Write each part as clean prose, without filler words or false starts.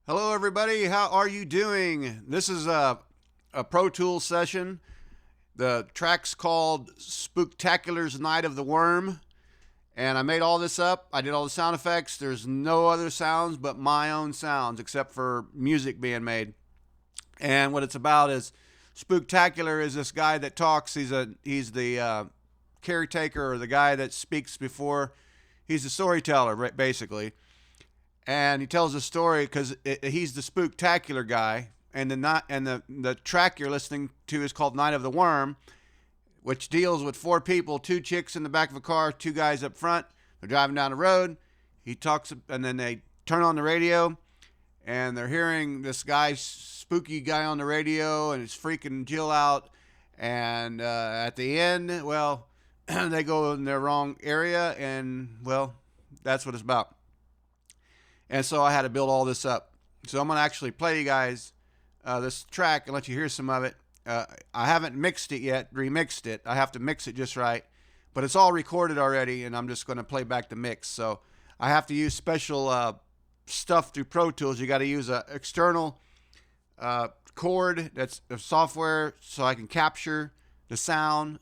Hello everybody, how are you doing? This is a Pro Tools session. The track's called Spooktaculars Night of the Worm. And I made all this up. I did all the sound effects. There's no other sounds but my own sounds except for music being made. And what it's about is Spooktacular is this guy that talks. He's the caretaker, or the guy that speaks before. He's a storyteller, basically. And he tells a story because he's the Spooktacular guy. And the track you're listening to is called Night of the Worm, which deals with 4 people, 2 chicks in the back of a car, 2 guys up front. They're driving down the road. He talks, and then they turn on the radio, and they're hearing this guy, spooky guy on the radio, and it's freaking Jill out. And at the end, well, they go in their wrong area, and, well, that's what it's about. And so I had to build all this up. So I'm going to actually play you guys this track and let you hear some of it. I haven't mixed it yet, remixed it. I have to mix it just right. But it's all recorded already, and I'm just going to play back the mix. So I have to use special stuff through Pro Tools. You got to use an external cord that's of software so I can capture the sound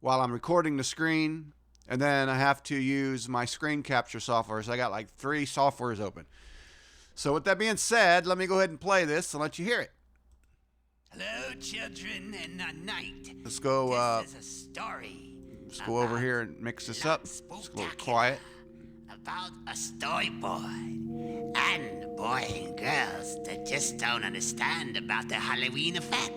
while I'm recording the screen. And then I have to use my screen capture software. So I got like 3 softwares open. So with that being said, let me go ahead and play this and let you hear it. Hello, children, and a night. Let's go. This is a story. Let's go over here and mix this up. It's a little quiet. About a story boy and boy and girls that just don't understand about the Halloween effect.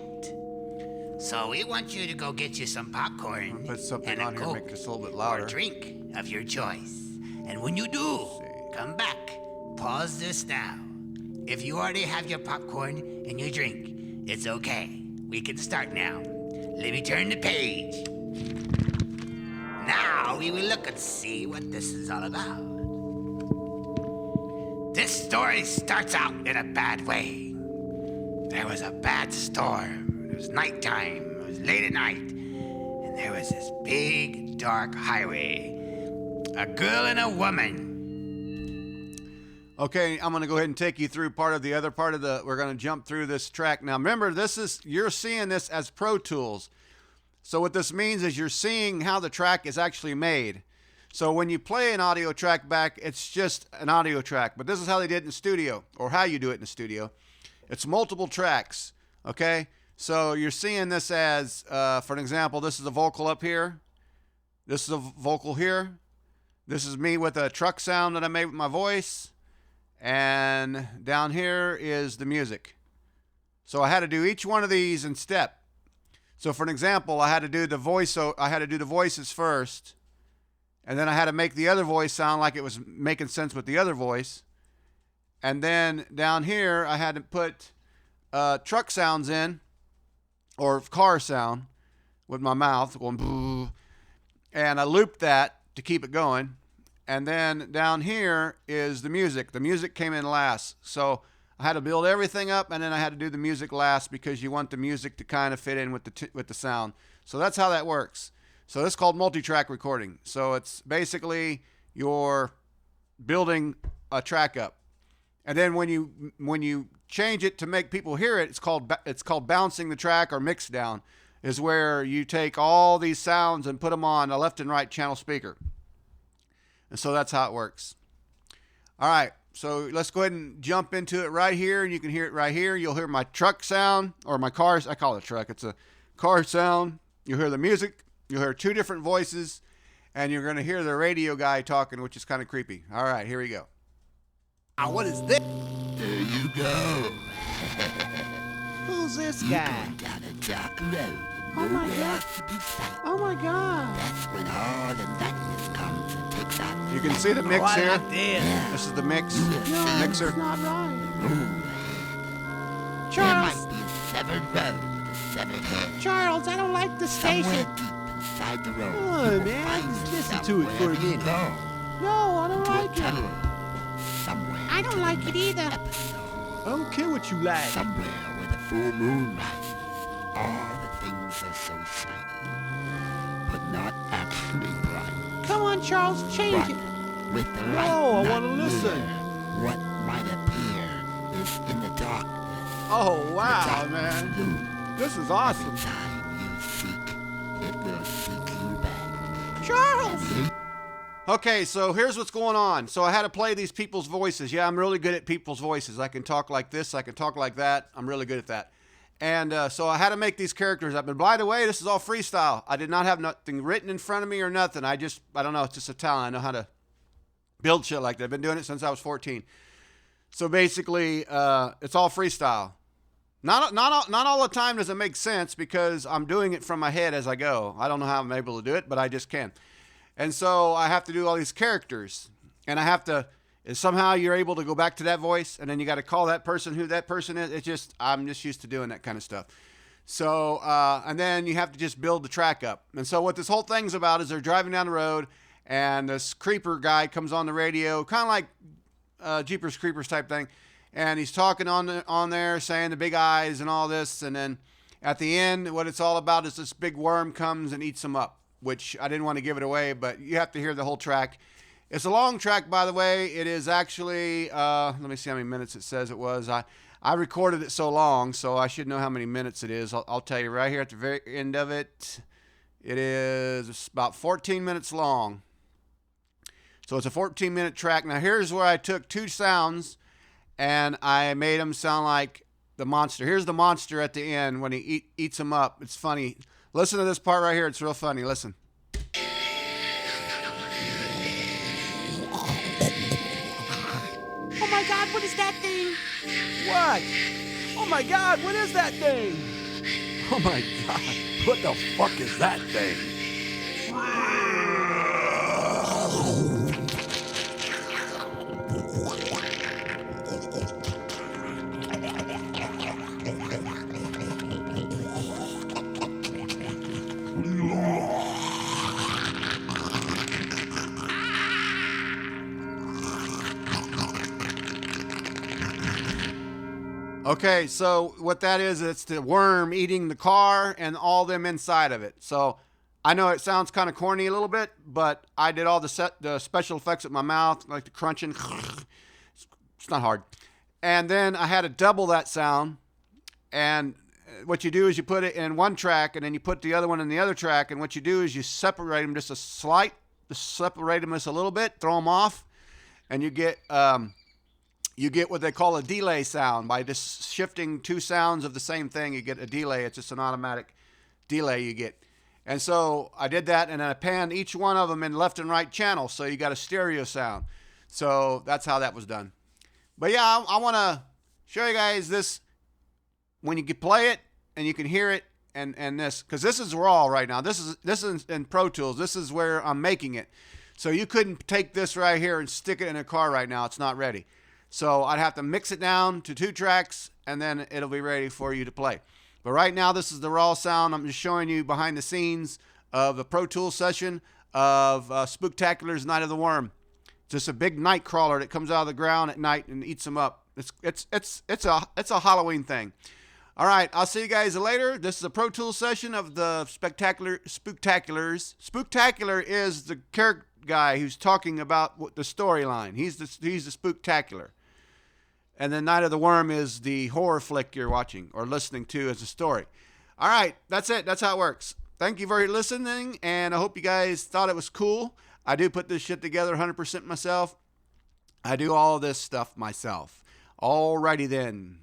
So we want you to go get you some popcorn Put something and a on here, Coke make this a little bit or louder. a drink of your choice. And when you do, come back. Pause this now. If you already have your popcorn and your drink, it's okay. We can start now. Let me turn the page. Now we will look and see what this is all about. This story starts out in a bad way. There was a bad storm. It was nighttime. It was late at night. And there was this big, dark highway. A girl and a woman. Okay, I'm going to go ahead and take you through the other part of we're going to jump through this track. Now remember, you're seeing this as Pro Tools. So what this means is you're seeing how the track is actually made. So when you play an audio track back, it's just an audio track. But this is how they did it in the studio, or how you do it in the studio. It's multiple tracks, okay? So you're seeing this as, for an example, this is a vocal up here. This is a vocal here. This is me with a truck sound that I made with my voice. And down here is the music. So I had to do each one of these in step. So for an example, I had to do the voices first, and then I had to make the other voice sound like it was making sense with the other voice. And then down here, I had to put truck sounds in, or car sound with my mouth going boo, and I looped that to keep it going. And then down here is the music. The music came in last. So I had to build everything up, and then I had to do the music last because you want the music to kind of fit in with the sound. So that's how that works. So this is called multi-track recording. So it's basically you're building a track up. And then when you change it to make people hear it, it's called bouncing the track, or mix down, is where you take all these sounds and put them on a left and right channel speaker. And so that's how it works. All right, so let's go ahead and jump into it right here, and you can hear it right here. You'll hear my truck sound, or my cars. I call it a truck. It's a car sound. You'll hear the music. You'll hear 2 different voices, and you're going to hear the radio guy talking, which is kind of creepy. All right, here we go. Now, what is this? There you go. Who's this guy? Down a dark road. Oh my Nowhere God. to be found. Oh my God. That's when all the darkness comes and takes out. You can see the mix What here. like this? This is the mix. No, Mixer. it's not right. There Charles, might be a severed road with a severed head. Charles, I don't like the Somewhere station. deep inside the road. Come on, you will man. find Let's listen yourself to it for a wherever you minute. go. No, I don't To a like it. tunnel. Somewhere. I don't like it either. Episode. I don't care what you like. Somewhere where the full moon rises. All the things are so shiny, but not actually bright. Come on, Charles, change But it. with the No, light I not wanna listen. near, what might appear is Oh, wow, man. This is awesome. Time you seek, it will seek you back. Charles! Okay, so here's what's going on. So I had to play these people's voices. Yeah, I'm really good at people's voices. I can talk like this. I can talk like that. I'm really good at that. And so I had to make these characters up. And by the way, this is all freestyle. I did not have nothing written in front of me or nothing. I don't know. It's just a talent. I know how to build shit like that. I've been doing it since I was 14. So basically, it's all freestyle. Not all the time does it make sense because I'm doing it from my head as I go. I don't know how I'm able to do it, but I just can. And so I have to do all these characters, and I have to, somehow you're able to go back to that voice, and then you got to call that person who that person is. It's just, I'm just used to doing that kind of stuff. So, and then you have to just build the track up. And so what this whole thing's about is they're driving down the road, and this creeper guy comes on the radio, kind of like Jeepers Creepers type thing, and he's talking on there, saying the big eyes and all this, and then at the end, what it's all about is this big worm comes and eats them up. Which I didn't want to give it away, but you have to hear the whole track. It's a long track, by the way. It is actually, let me see how many minutes it says it was. I recorded it so long, so I should know how many minutes it is. I'll tell you right here at the very end of it. It is about 14 minutes long. So it's a 14-minute track. Now, here's where I took two sounds, and I made them sound like the monster. Here's the monster at the end when he eats them up. It's funny. Listen to this part right here. It's real funny. Listen. Oh my God, what is that thing? What? Oh my God, what is that thing? Oh my God, what the fuck is that thing? Okay, so what that is, it's the worm eating the car and all them inside of it. So I know it sounds kind of corny a little bit, but I did all the special effects with my mouth, like the crunching. It's not hard. And then I had to double that sound. And what you do is you put it in one track, and then you put the other one in the other track. And what you do is you separate them just separate them just a little bit, throw them off, and you get what they call a delay sound. By just shifting two sounds of the same thing, you get a delay. It's just an automatic delay you get. And so I did that, and then I panned each one of them in left and right channels, so you got a stereo sound. So that's how that was done. But yeah, I want to show you guys this when you can play it and you can hear it, and this, because this is raw right now. This is in Pro Tools. This is where I'm making it. So you couldn't take this right here and stick it in a car right now. It's not ready. So I'd have to mix it down to 2 tracks, and then it'll be ready for you to play. But right now, this is the raw sound. I'm just showing you behind the scenes of the Pro Tools session of Spooktaculars Night of the Worm. It's just a big night crawler that comes out of the ground at night and eats them up. It's a Halloween thing. All right, I'll see you guys later. This is a Pro Tools session of the Spooktaculars. Spooktacular is the character guy who's talking about the storyline. He's the Spooktacular. And then Night of the Worm is the horror flick you're watching or listening to as a story. All right, that's it. That's how it works. Thank you for listening, and I hope you guys thought it was cool. I do put this shit together 100% myself. I do all of this stuff myself. Alrighty then.